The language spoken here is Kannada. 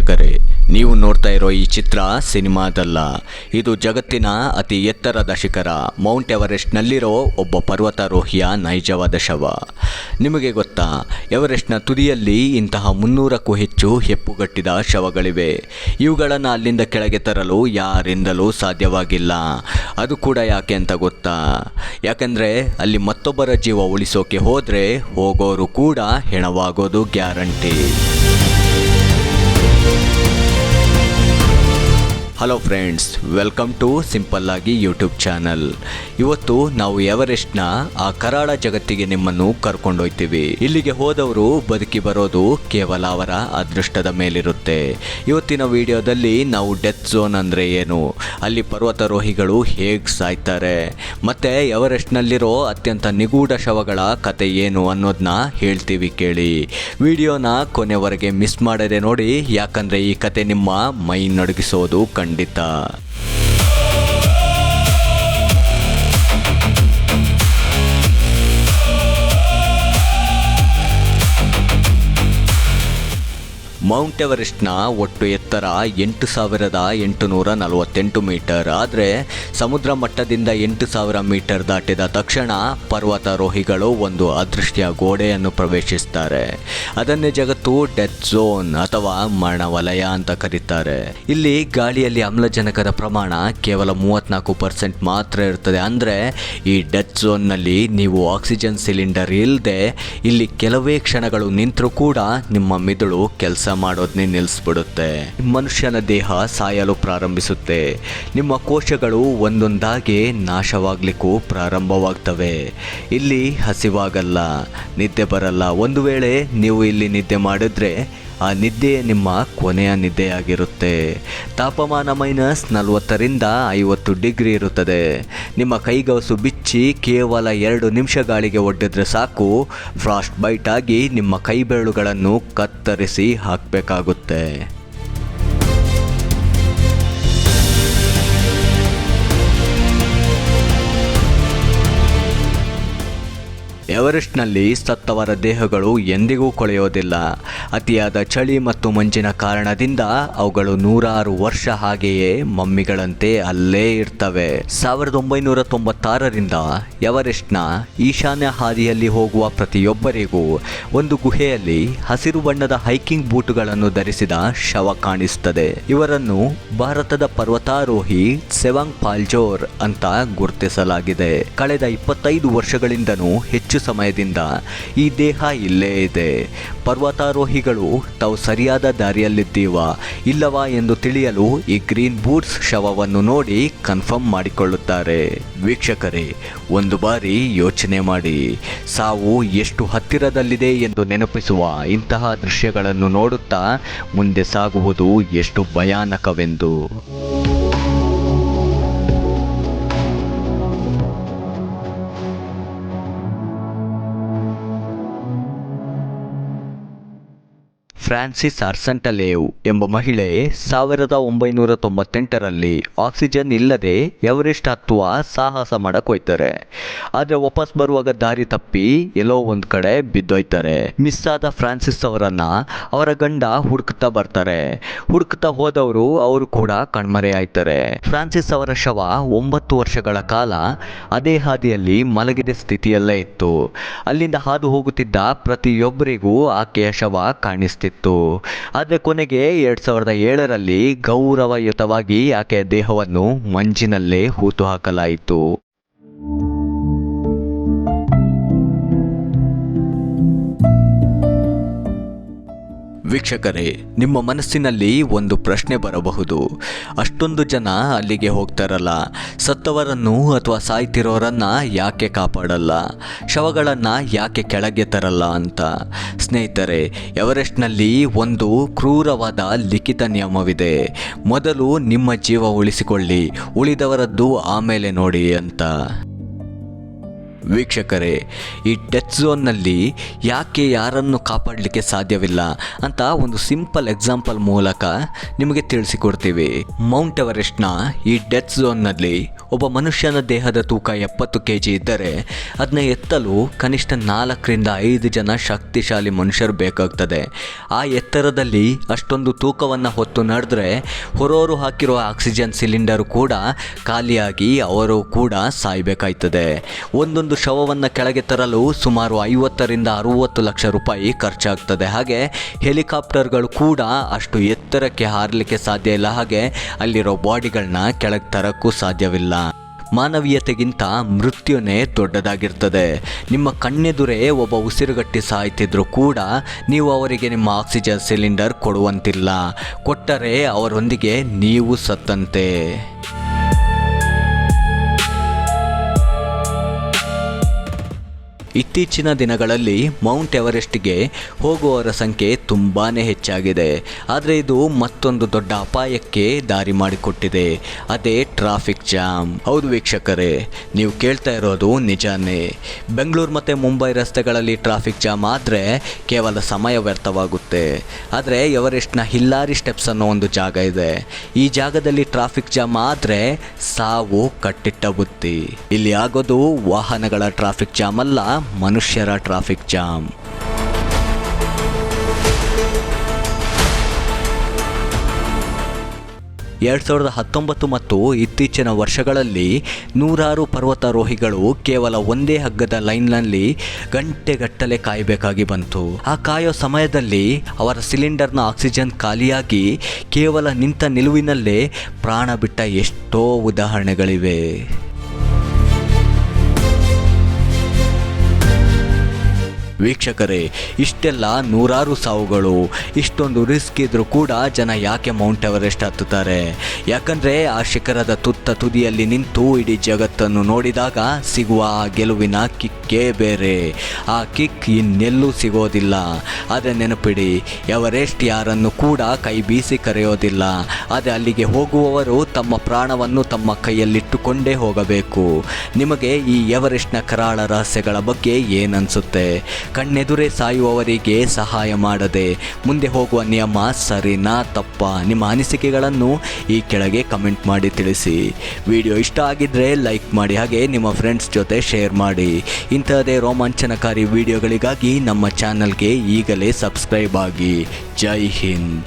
ವೀಕ್ಷಕರೇ, ನೀವು ನೋಡ್ತಾ ಇರೋ ಈ ಚಿತ್ರ ಸಿನಿಮಾದಲ್ಲ. ಇದು ಜಗತ್ತಿನ ಅತಿ ಎತ್ತರದ ಶಿಖರ ಮೌಂಟ್ ಎವರೆಸ್ಟ್ನಲ್ಲಿರೋ ಒಬ್ಬ ಪರ್ವತಾರೋಹಿಯ ನೈಜವಾದ ಶವ. ನಿಮಗೆ ಗೊತ್ತಾ, ಎವರೆಸ್ಟ್ನ ತುದಿಯಲ್ಲಿ ಇಂತಹ 300ಕ್ಕೂ ಹೆಚ್ಚು ಹೆಪ್ಪುಗಟ್ಟಿದ ಶವಗಳಿವೆ. ಇವುಗಳನ್ನು ಅಲ್ಲಿಂದ ಕೆಳಗೆ ತರಲು ಯಾರಿಂದಲೂ ಸಾಧ್ಯವಾಗಿಲ್ಲ. ಅದು ಕೂಡ ಯಾಕೆ ಅಂತ ಗೊತ್ತಾ? ಯಾಕಂದರೆ ಅಲ್ಲಿ ಮತ್ತೊಬ್ಬರ ಜೀವ ಉಳಿಸೋಕೆ ಹೋದರೆ ಹೋಗೋರು ಕೂಡ ಹೆಣವಾಗೋದು guarantee. Hello friends, welcome to simple ಆಗಿ ಯೂಟ್ಯೂಬ್ ಚಾನಲ್. ಇವತ್ತು ನಾವು ಎವರೆಸ್ಟ್ನ ಆ ಕರಾಳ ಜಗತ್ತಿಗೆ ನಿಮ್ಮನ್ನು ಕರ್ಕೊಂಡೊಯ್ತೀವಿ. ಇಲ್ಲಿಗೆ ಹೋದವರು ಬದುಕಿ ಬರೋದು ಕೇವಲ ಅವರ ಅದೃಷ್ಟದ ಮೇಲಿರುತ್ತೆ. ಇವತ್ತಿನ ವಿಡಿಯೋದಲ್ಲಿ ನಾವು ಡೆತ್ ಝೋನ್ ಅಂದರೆ ಏನು, ಅಲ್ಲಿ ಪರ್ವತಾರೋಹಿಗಳು ಹೇಗೆ ಸಾಯ್ತಾರೆ, ಮತ್ತು ಎವರೆಸ್ಟ್ನಲ್ಲಿರೋ ಅತ್ಯಂತ ನಿಗೂಢ ಶವಗಳ ಕತೆ ಏನು ಅನ್ನೋದನ್ನ ಹೇಳ್ತೀವಿ ಕೇಳಿ. ವಿಡಿಯೋನ ಕೊನೆವರೆಗೆ ಮಿಸ್ ಮಾಡದೆ ನೋಡಿ, ಯಾಕಂದರೆ ಈ ಕತೆ ನಿಮ್ಮ ಮೈ ನಡುಗಿಸೋದು ಖಂಡಿತ. ಮೌಂಟ್ ಎವರೆಸ್ಟ್ನ ಒಟ್ಟು ಎತ್ತರ 8,848 ಮೀಟರ್. ಆದರೆ ಸಮುದ್ರ ಮಟ್ಟದಿಂದ 8,000 ಮೀಟರ್ ದಾಟಿದ ತಕ್ಷಣ ಪರ್ವತಾರೋಹಿಗಳು ಒಂದು ಅದೃಶ್ಯ ಗೋಡೆಯನ್ನು ಪ್ರವೇಶಿಸ್ತಾರೆ. ಅದನ್ನೇ ಜಗತ್ತು ಡೆತ್ ಝೋನ್ ಅಥವಾ ಮರಣವಲಯ ಅಂತ ಕರೀತಾರೆ. ಇಲ್ಲಿ ಗಾಳಿಯಲ್ಲಿ ಆಮ್ಲಜನಕದ ಪ್ರಮಾಣ ಕೇವಲ 34% ಮಾತ್ರ ಇರ್ತದೆ. ಅಂದರೆ ಈ ಡೆತ್ ಝೋನ್ನಲ್ಲಿ ನೀವು ಆಕ್ಸಿಜನ್ ಸಿಲಿಂಡರ್ ಇಲ್ಲದೆ ಇಲ್ಲಿ ಕೆಲವೇ ಕ್ಷಣಗಳು ನಿಂತರೂ ಕೂಡ ನಿಮ್ಮ ಮಿದುಳು ಕೆಲಸ ಮಾಡೋದನ್ನೇ ನಿಲ್ಲಿಸ್ಬಿಡುತ್ತೆ. ಮನುಷ್ಯನ ದೇಹ ಸಾಯಲು ಪ್ರಾರಂಭಿಸುತ್ತೆ. ನಿಮ್ಮ ಕೋಶಗಳು ಒಂದೊಂದಾಗಿ ನಾಶವಾಗ್ಲಿಕ್ಕೂ ಪ್ರಾರಂಭವಾಗ್ತವೆ. ಇಲ್ಲಿ ಹಸಿವಾಗಲ್ಲ, ನಿದ್ದೆ ಬರಲ್ಲ. ಒಂದು ವೇಳೆ ನೀವು ಇಲ್ಲಿ ನಿದ್ದೆ ಮಾಡಿದ್ರೆ ಆ ನಿದ್ದೆ ನಿಮ್ಮ ಕೊನೆಯ ನಿದ್ದೆಯಾಗಿರುತ್ತೆ. ತಾಪಮಾನ -40ರಿಂದ 50 ಡಿಗ್ರಿ ಇರುತ್ತದೆ. ನಿಮ್ಮ ಕೈಗವಸು ಬಿಚ್ಚಿ ಕೇವಲ 2 ನಿಮಿಷ ಗಾಳಿಗೆ ಒಡ್ಡಿದ್ರೆ ಸಾಕು, ಫ್ರಾಸ್ಟ್ ಬೈಟ್ ಆಗಿ ನಿಮ್ಮ ಕೈ ಬೆರಳುಗಳನ್ನು ಕತ್ತರಿಸಿ ಹಾಕಬೇಕಾಗುತ್ತೆ. ಎವರೆಸ್ಟ್ನಲ್ಲಿ ಸತ್ತವರ ದೇಹಗಳು ಎಂದಿಗೂ ಕೊಳೆಯೋದಿಲ್ಲ. ಅತಿಯಾದ ಚಳಿ ಮತ್ತು ಮಂಜಿನ ಕಾರಣದಿಂದ ಅವುಗಳು 106 ವರ್ಷ ಹಾಗೆಯೇ ಮಮ್ಮಿಗಳಂತೆ ಅಲ್ಲೇ ಇರ್ತವೆ. 1996ರಿಂದ ಎವರೆಸ್ಟ್ನ ಈಶಾನ್ಯ ಹಾದಿಯಲ್ಲಿ ಹೋಗುವ ಪ್ರತಿಯೊಬ್ಬರಿಗೂ ಒಂದು ಗುಹೆಯಲ್ಲಿ ಹಸಿರು ಬಣ್ಣದ ಹೈಕಿಂಗ್ ಬೂಟುಗಳನ್ನು ಧರಿಸಿದ ಶವ ಕಾಣಿಸುತ್ತದೆ. ಇವರನ್ನು ಭಾರತದ ಪರ್ವತಾರೋಹಿ ಸೆವಾಂಗ್ ಪಾಲ್ಜೋರ್ ಅಂತ ಗುರುತಿಸಲಾಗಿದೆ. ಕಳೆದ 25 ವರ್ಷಗಳಿಂದನೂ ಹೆಚ್ಚು ಸಮಯದಿಂದ ಈ ದೇಹ ಇಲ್ಲೇ ಇದೆ. ಪರ್ವತಾರೋಹಿಗಳು ತಾವು ಸರಿಯಾದ ದಾರಿಯಲ್ಲಿದ್ದೀವಾ ಇಲ್ಲವಾ ಎಂದು ತಿಳಿಯಲು ಈ ಗ್ರೀನ್ ಬೂಟ್ಸ್ ಶವವನ್ನು ನೋಡಿ ಕನ್ಫರ್ಮ್ ಮಾಡಿಕೊಳ್ಳುತ್ತಾರೆ. ವೀಕ್ಷಕರೇ, ಒಂದು ಬಾರಿ ಯೋಚನೆ ಮಾಡಿ, ಸಾವು ಎಷ್ಟು ಹತ್ತಿರದಲ್ಲಿದೆ ಎಂದು ನೆನಪಿಸುವ ಇಂತಹ ದೃಶ್ಯಗಳನ್ನು ನೋಡುತ್ತಾ ಮುಂದೆ ಸಾಗುವುದು ಎಷ್ಟು ಭಯಾನಕವೆಂದು. ಫ್ರಾನ್ಸಿಸ್ ಆರ್ಸೆಂಟಲೇವ್ ಎಂಬ ಮಹಿಳೆ 1998ರಲ್ಲಿ ಆಕ್ಸಿಜನ್ ಇಲ್ಲದೆ ಎವರೆಸ್ಟ್ ಹತ್ತುವ ಸಾಹಸ ಮಾಡಕ್ಕೋಯ್ತಾರೆ. ಆದರೆ ವಾಪಸ್ ಬರುವಾಗ ದಾರಿ ತಪ್ಪಿ ಎಲ್ಲೋ ಒಂದು ಕಡೆ ಬಿದ್ದೋಯ್ತಾರೆ. ಮಿಸ್ ಆದ ಫ್ರಾನ್ಸಿಸ್ ಅವರನ್ನ ಅವರ ಗಂಡ ಹುಡುಕ್ತಾ ಬರ್ತಾರೆ. ಹುಡುಕ್ತಾ ಹೋದವರು ಅವರು ಕೂಡ ಕಣ್ಮರೆ ಆಯ್ತಾರೆ. ಫ್ರಾನ್ಸಿಸ್ ಅವರ ಶವ 9 ವರ್ಷಗಳ ಕಾಲ ಅದೇ ಹಾದಿಯಲ್ಲಿ ಮಲಗಿದ ಸ್ಥಿತಿಯಲ್ಲೇ ಇತ್ತು. ಅಲ್ಲಿಂದ ಹಾದು ಹೋಗುತ್ತಿದ್ದ ಪ್ರತಿಯೊಬ್ಬರಿಗೂ ಆಕೆಯ ಶವ ಕಾಣಿಸ್ತಿತ್ತು. ಆದರೆ ಕೊನೆಗೆ 2007ರಲ್ಲಿ ಗೌರವಯುತವಾಗಿ ಆಕೆಯ ದೇಹವನ್ನು ಮಂಜಿನಲ್ಲೇ ಹೂತು ಹಾಕಲಾಯಿತು. ವೀಕ್ಷಕರೇ, ನಿಮ್ಮ ಮನಸ್ಸಿನಲ್ಲಿ ಒಂದು ಪ್ರಶ್ನೆ ಬರಬಹುದು. ಅಷ್ಟೊಂದು ಜನ ಅಲ್ಲಿಗೆ ಹೋಗ್ತಾರಲ್ಲ, ಸತ್ತವರನ್ನು ಅಥವಾ ಸಾಯ್ತಿರೋರನ್ನ ಯಾಕೆ ಕಾಪಾಡಲ್ಲ, ಶವಗಳನ್ನು ಯಾಕೆ ಕೆಳಗೆ ತರಲ್ಲ ಅಂತ. ಸ್ನೇಹಿತರೆ, ಎವರೆಸ್ಟ್ನಲ್ಲಿ ಒಂದು ಕ್ರೂರವಾದ ಲಿಖಿತ ನಿಯಮವಿದೆ. ಮೊದಲು ನಿಮ್ಮ ಜೀವ ಉಳಿಸಿಕೊಳ್ಳಿ, ಉಳಿದವರದ್ದು ಆಮೇಲೆ ನೋಡಿ ಅಂತ. ವೀಕ್ಷಕರೇ, ಈ ಡೆತ್ ಝೋನ್ನಲ್ಲಿ ಯಾಕೆ ಯಾರನ್ನು ಕಾಪಾಡಲಿಕ್ಕೆ ಸಾಧ್ಯವಿಲ್ಲ ಅಂತ ಒಂದು ಸಿಂಪಲ್ ಎಕ್ಸಾಂಪಲ್ ಮೂಲಕ ನಿಮಗೆ ತಿಳಿಸಿಕೊಡ್ತೀವಿ. ಮೌಂಟ್ ಎವರೆಸ್ಟ್ನ ಈ ಡೆತ್ ಝೋನ್ನಲ್ಲಿ ಒಬ್ಬ ಮನುಷ್ಯನ ದೇಹದ ತೂಕ 70 kg ಇದ್ದರೆ ಅದನ್ನ ಎತ್ತಲು ಕನಿಷ್ಠ 4ರಿಂದ 5 ಜನ ಶಕ್ತಿಶಾಲಿ ಮನುಷ್ಯರು ಬೇಕಾಗ್ತದೆ. ಆ ಎತ್ತರದಲ್ಲಿ ಅಷ್ಟೊಂದು ತೂಕವನ್ನು ಹೊತ್ತು ನಡೆದ್ರೆ ಹೊರೋರು ಹಾಕಿರುವ ಆಕ್ಸಿಜನ್ ಸಿಲಿಂಡರ್ ಕೂಡ ಖಾಲಿಯಾಗಿ ಅವರು ಕೂಡ ಸಾಯಬೇಕಾಯ್ತದೆ. ಒಂದೊಂದು ಶವವನ್ನು ಕೆಳಗೆ ತರಲು ಸುಮಾರು 50ರಿಂದ 60 ಲಕ್ಷ ರೂಪಾಯಿ ಖರ್ಚಾಗ್ತದೆ. ಹಾಗೆ ಹೆಲಿಕಾಪ್ಟರ್ಗಳು ಕೂಡ ಅಷ್ಟು ಎತ್ತರಕ್ಕೆ ಹಾರಲಿಕ್ಕೆ ಸಾಧ್ಯ ಇಲ್ಲ. ಹಾಗೆ ಅಲ್ಲಿರೋ ಬಾಡಿಗಳನ್ನ ಕೆಳಗೆ ತರಕ್ಕೂ ಸಾಧ್ಯವಿಲ್ಲ. ಮಾನವೀಯತೆಗಿಂತ ಮೃತ್ಯುನೇ ದೊಡ್ಡದಾಗಿರ್ತದೆ. ನಿಮ್ಮ ಕಣ್ಣೆದುರೇ ಒಬ್ಬ ಉಸಿರುಗಟ್ಟಿ ಸಾಯ್ತಿದ್ರು ಕೂಡ ನೀವು ಅವರಿಗೆ ನಿಮ್ಮ ಆಕ್ಸಿಜನ್ ಸಿಲಿಂಡರ್ ಕೊಡುವಂತಿಲ್ಲ. ಕೊಟ್ಟರೆ ಅವರೊಂದಿಗೆ ನೀವು ಸತ್ತಂತೆ. ಇತ್ತೀಚಿನ ದಿನಗಳಲ್ಲಿ ಮೌಂಟ್ ಎವರೆಸ್ಟ್ಗೆ ಹೋಗುವವರ ಸಂಖ್ಯೆ ತುಂಬಾ ಹೆಚ್ಚಾಗಿದೆ. ಆದರೆ ಇದು ಮತ್ತೊಂದು ದೊಡ್ಡ ಅಪಾಯಕ್ಕೆ ದಾರಿ ಮಾಡಿಕೊಟ್ಟಿದೆ. ಅದೇ ಟ್ರಾಫಿಕ್ ಜಾಮ್. ಹೌದು ವೀಕ್ಷಕರೇ, ನೀವು ಕೇಳ್ತಾ ಇರೋದು ನಿಜಾನೇ. ಬೆಂಗಳೂರು ಮತ್ತು ಮುಂಬೈ ರಸ್ತೆಗಳಲ್ಲಿ ಟ್ರಾಫಿಕ್ ಜಾಮ್ ಆದರೆ ಕೇವಲ ಸಮಯ ವ್ಯರ್ಥವಾಗುತ್ತೆ. ಆದರೆ ಎವರೆಸ್ಟ್ನ ಹಿಲ್ಲಾರಿ ಸ್ಟೆಪ್ಸ್ ಅನ್ನೋ ಒಂದು ಜಾಗ ಇದೆ. ಈ ಜಾಗದಲ್ಲಿ ಟ್ರಾಫಿಕ್ ಜಾಮ್ ಆದರೆ ಸಾವು ಕಟ್ಟಿಟ್ಟ ಬುತ್ತಿ. ಇಲ್ಲಿ ಆಗೋದು ವಾಹನಗಳ ಟ್ರಾಫಿಕ್ ಜಾಮ್ ಅಲ್ಲ, ಮನುಷ್ಯರ ಟ್ರಾಫಿಕ್ ಜಾಮ್. ಎರಡು 2019 ಮತ್ತು ಇತ್ತೀಚಿನ ವರ್ಷಗಳಲ್ಲಿ ನೂರಾರು ಪರ್ವತಾರೋಹಿಗಳು ಕೇವಲ ಒಂದೇ ಹಗ್ಗದ ಲೈನ್ನಲ್ಲಿ ಗಂಟೆಗಟ್ಟಲೆ ಕಾಯಬೇಕಾಗಿ ಬಂತು. ಆ ಕಾಯೋ ಸಮಯದಲ್ಲಿ ಅವರ ಸಿಲಿಂಡರ್ನ ಆಕ್ಸಿಜನ್ ಖಾಲಿಯಾಗಿ ಕೇವಲ ನಿಂತ ನಿಲುವಿನಲ್ಲೇ ಪ್ರಾಣ ಬಿಟ್ಟ ಎಷ್ಟೋ ಉದಾಹರಣೆಗಳಿವೆ. ವೀಕ್ಷಕರೇ, ಇಷ್ಟೆಲ್ಲ ನೂರಾರು ಸಾವುಗಳು, ಇಷ್ಟೊಂದು ರಿಸ್ಕ್ ಇದ್ರೂ ಕೂಡ ಜನ ಯಾಕೆ ಮೌಂಟ್ ಎವರೆಸ್ಟ್ ಹತ್ತುತ್ತಾರೆ? ಯಾಕಂದರೆ ಆ ಶಿಖರದ ತುದಿಯಲ್ಲಿ ನಿಂತು ಇಡೀ ಜಗತ್ತನ್ನು ನೋಡಿದಾಗ ಸಿಗುವ ಆ ಗೆಲುವಿನ ಕಿಕ್ಕೇ ಬೇರೆ. ಆ ಕಿಕ್ ಇನ್ನೆಲ್ಲೂ ಸಿಗೋದಿಲ್ಲ. ಆದರೆ ನೆನಪಿಡಿ, ಎವರೆಸ್ಟ್ ಯಾರನ್ನು ಕೂಡ ಕೈ ಬೀಸಿ ಕರೆಯೋದಿಲ್ಲ. ಆದರೆ ಅಲ್ಲಿಗೆ ಹೋಗುವವರು ತಮ್ಮ ಪ್ರಾಣವನ್ನು ತಮ್ಮ ಕೈಯಲ್ಲಿಟ್ಟುಕೊಂಡೇ ಹೋಗಬೇಕು. ನಿಮಗೆ ಈ ಎವರೆಸ್ಟ್ನ ಕರಾಳ ರಹಸ್ಯಗಳ ಬಗ್ಗೆ ಏನನ್ಸುತ್ತೆ? ಕಣ್ಣೆದುರೇ ಸಾಯುವವರಿಗೆ ಸಹಾಯ ಮಾಡದೆ ಮುಂದೆ ಹೋಗುವ ನಿಯಮ ಸರಿನಾ ತಪ್ಪಾ? ನಿಮ್ಮ ಅನಿಸಿಕೆಗಳನ್ನು ಈ ಕೆಳಗೆ ಕಮೆಂಟ್ ಮಾಡಿ ತಿಳಿಸಿ. ವಿಡಿಯೋ ಇಷ್ಟ ಆಗಿದ್ರೆ ಲೈಕ್ ಮಾಡಿ, ಹಾಗೆ ನಿಮ್ಮ ಫ್ರೆಂಡ್ಸ್ ಜೊತೆ ಶೇರ್ ಮಾಡಿ. ಇಂತಹದೇ ರೋಮಾಂಚನಕಾರಿ ವಿಡಿಯೋಗಳಿಗಾಗಿ ನಮ್ಮ ಚಾನಲ್ಗೆ ಈಗಲೇ ಸಬ್ಸ್ಕ್ರೈಬ್ ಆಗಿ. ಜೈ ಹಿಂದ್.